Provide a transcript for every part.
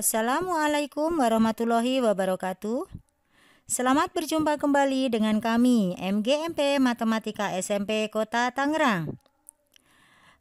Assalamualaikum warahmatullahi wabarakatuh. Selamat berjumpa kembali dengan kami, MGMP Matematika SMP Kota Tangerang.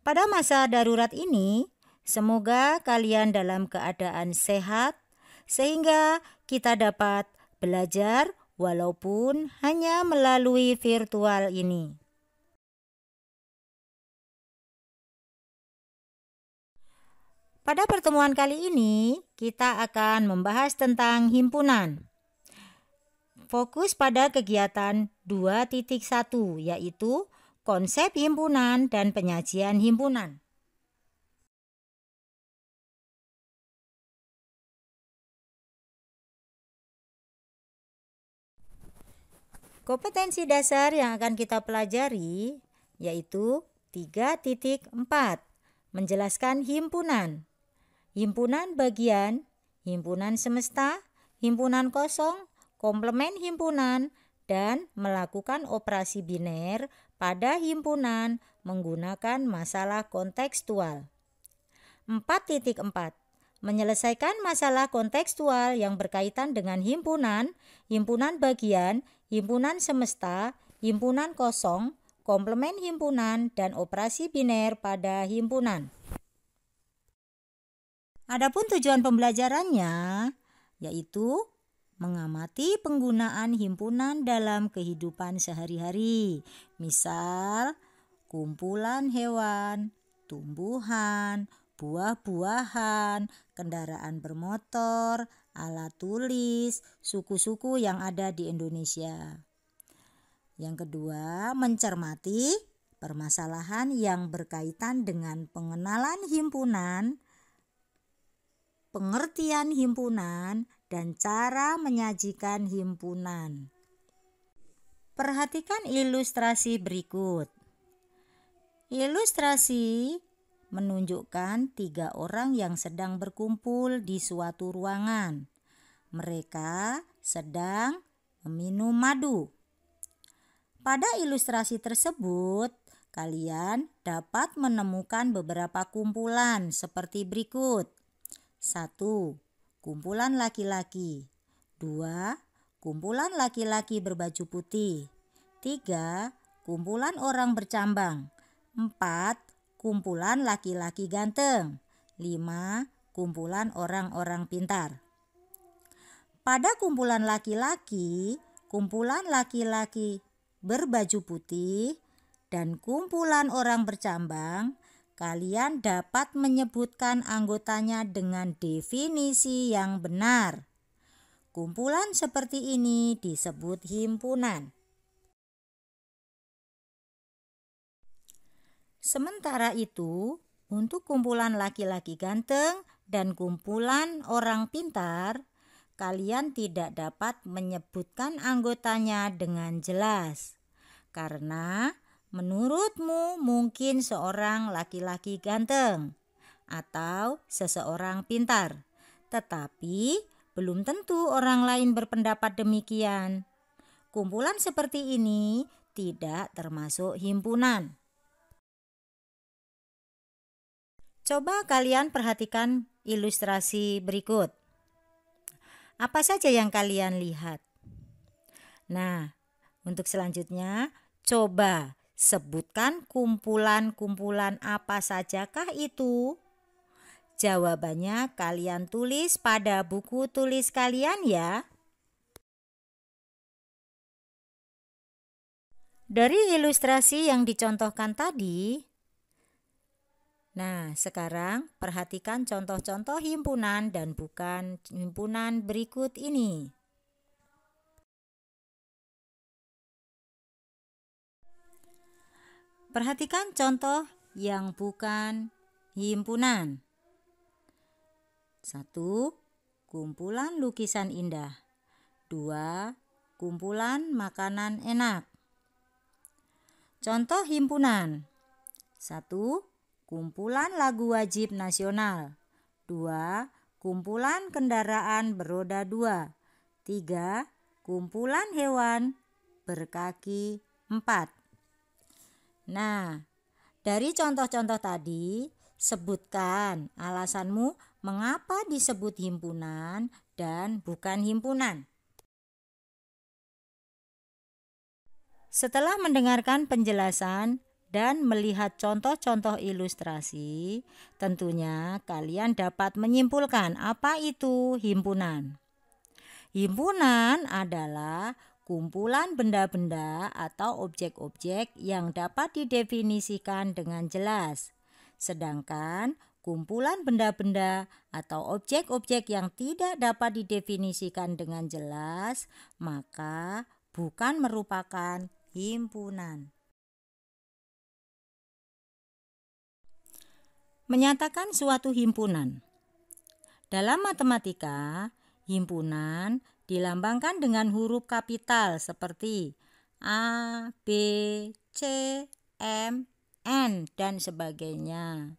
Pada masa darurat ini, semoga kalian dalam keadaan sehat, sehingga kita dapat belajar walaupun hanya melalui virtual ini. Pada pertemuan kali ini, kita akan membahas tentang himpunan. Fokus pada kegiatan 2.1, yaitu konsep himpunan dan penyajian himpunan. Kompetensi dasar yang akan kita pelajari yaitu 3.4, menjelaskan himpunan. Himpunan bagian, himpunan semesta, himpunan kosong, komplement himpunan, dan melakukan operasi biner pada himpunan menggunakan masalah kontekstual. 4.4, menyelesaikan masalah kontekstual yang berkaitan dengan himpunan, himpunan bagian, himpunan semesta, himpunan kosong, komplement himpunan, dan operasi biner pada himpunan. Adapun tujuan pembelajarannya yaitu mengamati penggunaan himpunan dalam kehidupan sehari-hari. Misal, kumpulan hewan, tumbuhan, buah-buahan, kendaraan bermotor, alat tulis, suku-suku yang ada di Indonesia. Yang kedua, mencermati permasalahan yang berkaitan dengan pengenalan himpunan, pengertian himpunan, dan cara menyajikan himpunan. Perhatikan ilustrasi berikut. Ilustrasi menunjukkan 3 orang yang sedang berkumpul di suatu ruangan. Mereka sedang meminum madu. Pada ilustrasi tersebut, kalian dapat menemukan beberapa kumpulan seperti berikut. 1. Kumpulan laki-laki. 2. Kumpulan laki-laki berbaju putih. 3. Kumpulan orang bercambang. 4. Kumpulan laki-laki ganteng. 5. Kumpulan orang-orang pintar. Pada kumpulan laki-laki berbaju putih dan kumpulan orang bercambang, kalian dapat menyebutkan anggotanya dengan definisi yang benar. Kumpulan seperti ini disebut himpunan. Sementara itu, untuk kumpulan laki-laki ganteng dan kumpulan orang pintar, kalian tidak dapat menyebutkan anggotanya dengan jelas. Karena menurutmu mungkin seorang laki-laki ganteng atau seseorang pintar, tetapi belum tentu orang lain berpendapat demikian. Kumpulan seperti ini tidak termasuk himpunan. Coba kalian perhatikan ilustrasi berikut. Apa saja yang kalian lihat? Nah, untuk selanjutnya, coba sebutkan kumpulan-kumpulan apa sajakah itu? Jawabannya kalian tulis pada buku tulis kalian ya. Dari ilustrasi yang dicontohkan tadi, nah sekarang perhatikan contoh-contoh himpunan dan bukan himpunan berikut ini. Perhatikan contoh yang bukan himpunan. 1. Kumpulan lukisan indah. 2. Kumpulan makanan enak. Contoh himpunan. 1. Kumpulan lagu wajib nasional. 2. Kumpulan kendaraan beroda 2. 3. Kumpulan hewan berkaki 4. Nah, dari contoh-contoh tadi, sebutkan alasanmu Mengapa disebut himpunan dan bukan himpunan? Setelah mendengarkan penjelasan dan melihat contoh-contoh ilustrasi, tentunya kalian dapat menyimpulkan apa itu himpunan. Himpunan adalah kumpulan benda-benda atau objek-objek yang dapat didefinisikan dengan jelas. Sedangkan kumpulan benda-benda atau objek-objek yang tidak dapat didefinisikan dengan jelas, maka bukan merupakan himpunan. Menyatakan suatu himpunan. Dalam matematika, himpunan dilambangkan dengan huruf kapital seperti A, B, C, M, N, dan sebagainya.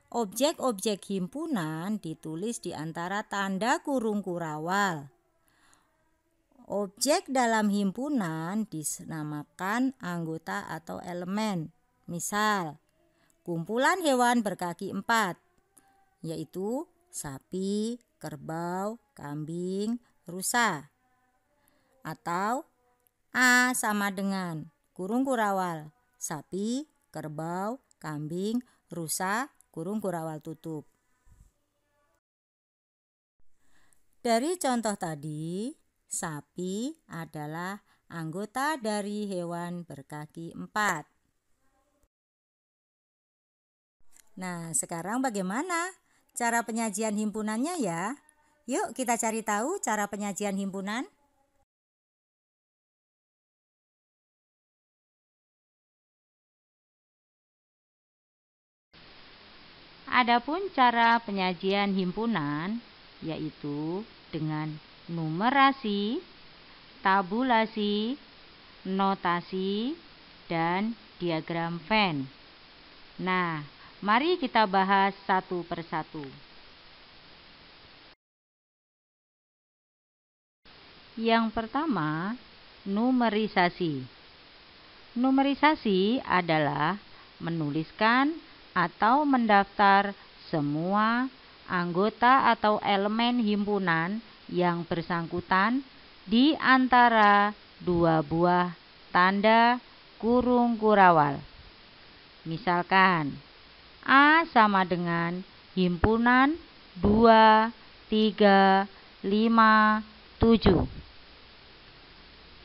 Objek-objek himpunan ditulis di antara tanda kurung kurawal. Objek dalam himpunan dinamakan anggota atau elemen. Misal, kumpulan hewan berkaki 4, yaitu sapi, kerbau, kambing, rusa. Atau A sama dengan kurung kurawal, sapi, kerbau, kambing, rusa, kurung kurawal tutup. Dari contoh tadi, sapi adalah anggota dari hewan berkaki 4. Nah, sekarang bagaimana cara penyajian himpunannya ya? Yuk kita cari tahu cara penyajian himpunan. Adapun cara penyajian himpunan yaitu dengan numerasi, tabulasi, notasi, dan diagram Venn. Nah, mari kita bahas satu persatu. Yang pertama, numerisasi. Numerisasi adalah menuliskan atau mendaftar semua anggota atau elemen himpunan yang bersangkutan di antara dua buah tanda kurung kurawal. Misalkan, A sama dengan himpunan 2, 3, 5, 7.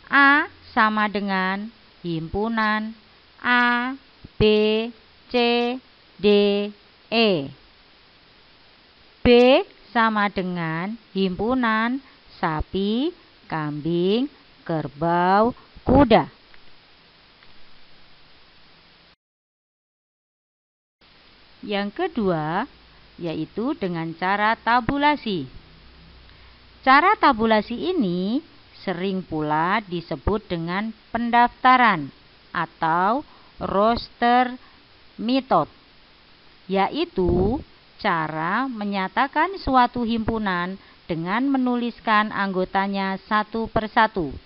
A sama dengan himpunan A, B, C, D, E. B sama dengan himpunan sapi, kambing, kerbau, kuda. Yang kedua, yaitu dengan cara tabulasi. Cara tabulasi ini sering pula disebut dengan pendaftaran atau roster method, yaitu cara menyatakan suatu himpunan dengan menuliskan anggotanya satu persatu.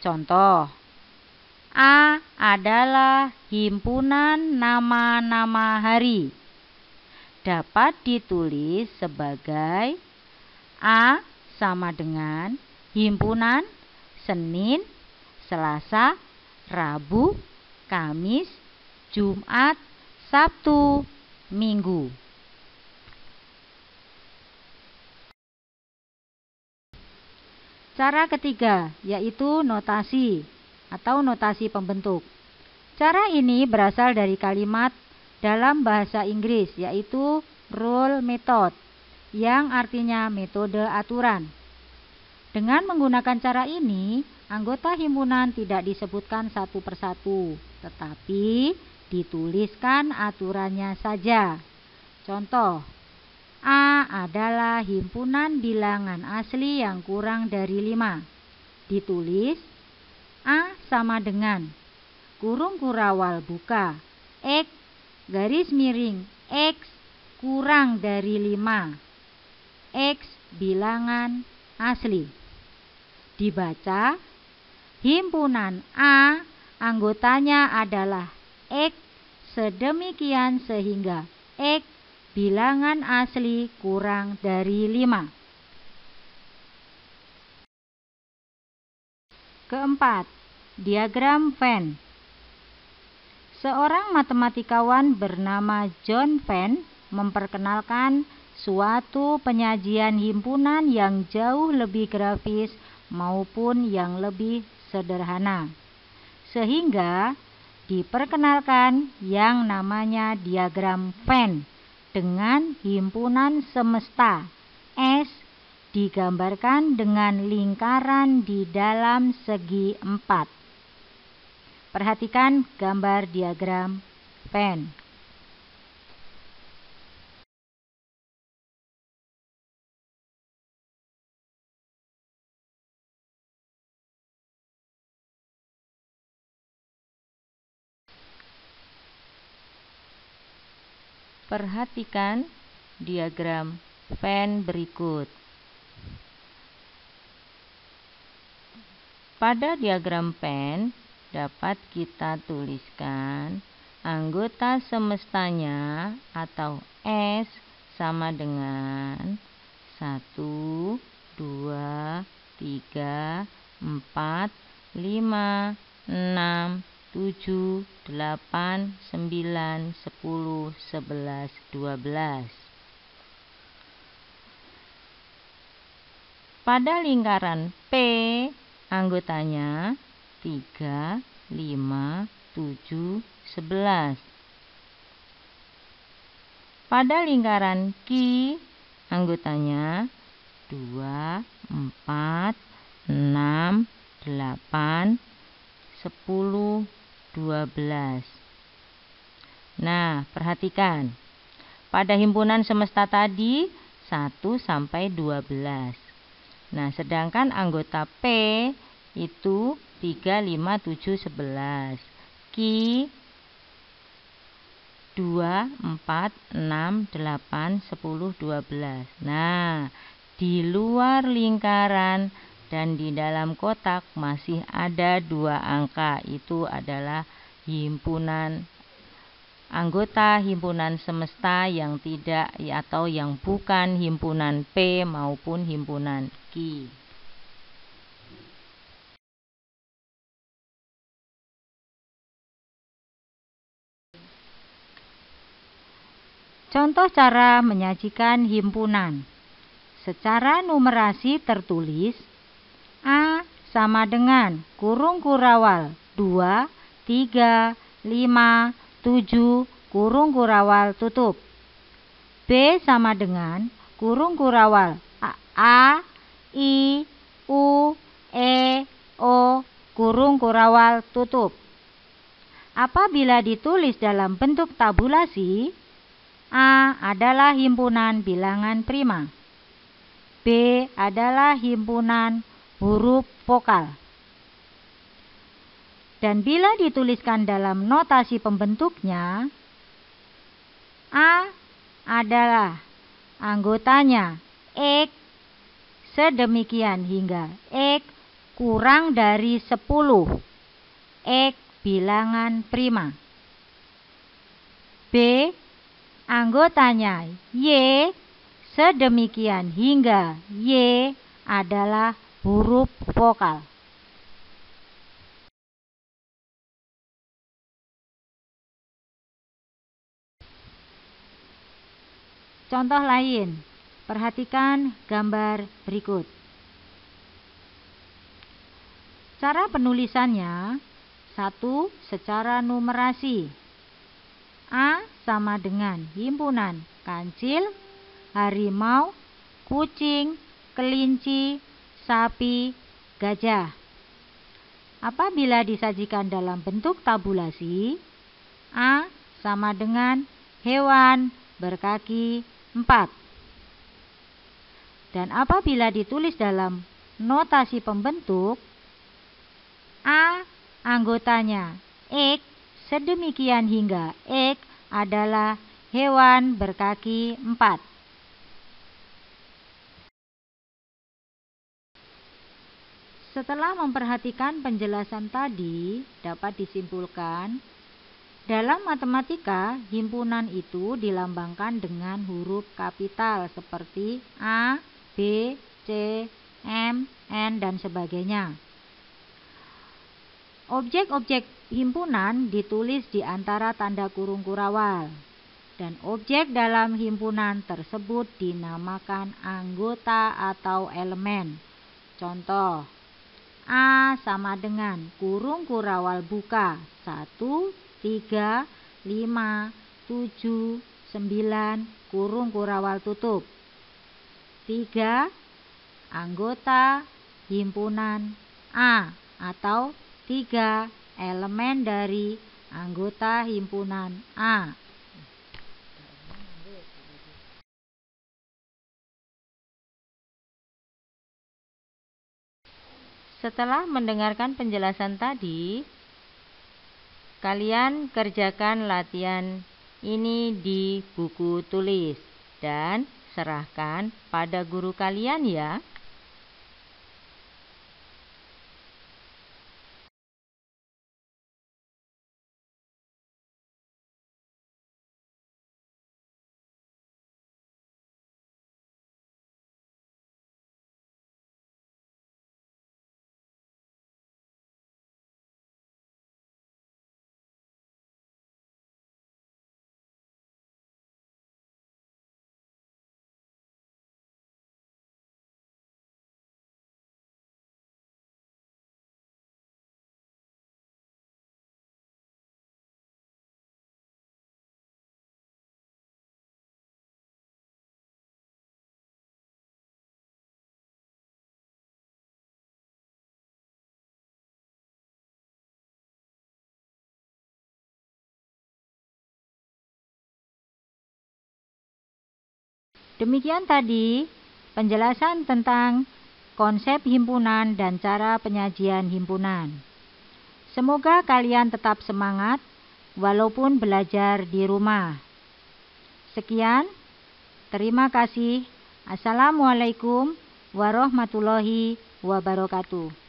Contoh, A adalah himpunan nama-nama hari. Dapat ditulis sebagai A sama dengan himpunan Senin, Selasa, Rabu, Kamis, Jumat, Sabtu, Minggu. Cara ketiga yaitu notasi atau notasi pembentuk. Cara ini berasal dari kalimat dalam bahasa Inggris yaitu rule method yang artinya metode aturan. Dengan menggunakan cara ini, anggota himpunan tidak disebutkan satu persatu, tetapi dituliskan aturannya saja. Contoh, A adalah himpunan bilangan asli yang kurang dari 5. Ditulis A sama dengan kurung kurawal buka X garis miring X kurang dari 5 X bilangan asli. Dibaca, himpunan A anggotanya adalah X sedemikian sehingga X bilangan asli kurang dari 5. Keempat, diagram Venn. Seorang matematikawan bernama John Venn memperkenalkan suatu penyajian himpunan yang jauh lebih grafis maupun yang lebih sederhana, sehingga diperkenalkan yang namanya diagram Venn dengan himpunan semesta S digambarkan dengan lingkaran di dalam segi 4. Perhatikan gambar diagram Venn. Perhatikan diagram Venn berikut. Pada diagram Venn dapat kita tuliskan anggota semestanya atau S sama dengan 1, 2, 3, 4, 5, 6, 7, 8, 9, 10, 11, 12. Pada lingkaran P, anggotanya 3, 5, 7, 11. Pada lingkaran Q, anggotanya 2, 4, 6, 8, 10, 12. Nah, perhatikan. Pada himpunan semesta tadi 1 sampai 12. Nah, sedangkan anggota P itu 3, 5, 7, 11. Q 2, 4, 6, 8, 10, 12. Nah, di luar lingkaran dan di dalam kotak masih ada 2 angka. Itu adalah himpunan anggota himpunan semesta yang tidak atau yang bukan himpunan P maupun himpunan Q. Contoh cara menyajikan himpunan. Secara numerasi tertulis A sama dengan kurung kurawal 2, 3, 5, 7, kurung kurawal tutup. B sama dengan kurung kurawal A, I, U, E, O, kurung kurawal tutup. Apabila ditulis dalam bentuk tabulasi, A adalah himpunan bilangan prima. B adalah himpunan huruf vokal. Dan bila dituliskan dalam notasi pembentuknya, A adalah anggotanya X sedemikian hingga X kurang dari 10. X bilangan prima. B anggotanya Y sedemikian hingga Y adalah huruf vokal. Contoh lain, perhatikan gambar berikut. Cara penulisannya, 1. Secara numerasi. A sama dengan himpunan kancil, harimau, kucing, kelinci, sapi, gajah. Apabila disajikan dalam bentuk tabulasi, A sama dengan hewan berkaki 4. Dan apabila ditulis dalam notasi pembentuk, A anggotanya X sedemikian hingga X adalah hewan berkaki 4. Setelah memperhatikan penjelasan tadi, dapat disimpulkan Dalam matematika, himpunan itu dilambangkan dengan huruf kapital seperti A, B, C, M, N, dan sebagainya. Objek-objek himpunan ditulis di antara tanda kurung kurawal, dan objek dalam himpunan tersebut dinamakan anggota atau elemen. Contoh, A sama dengan kurung kurawal buka 1, 3, 5, 7, 9, kurung kurawal tutup. 3. Anggota himpunan A atau 3 elemen dari anggota himpunan A. Setelah mendengarkan penjelasan tadi, kalian kerjakan latihan ini di buku tulis dan serahkan pada guru kalian ya. Demikian tadi penjelasan tentang konsep himpunan dan cara penyajian himpunan. Semoga kalian tetap semangat walaupun belajar di rumah. Sekian, terima kasih. Assalamualaikum warahmatullahi wabarakatuh.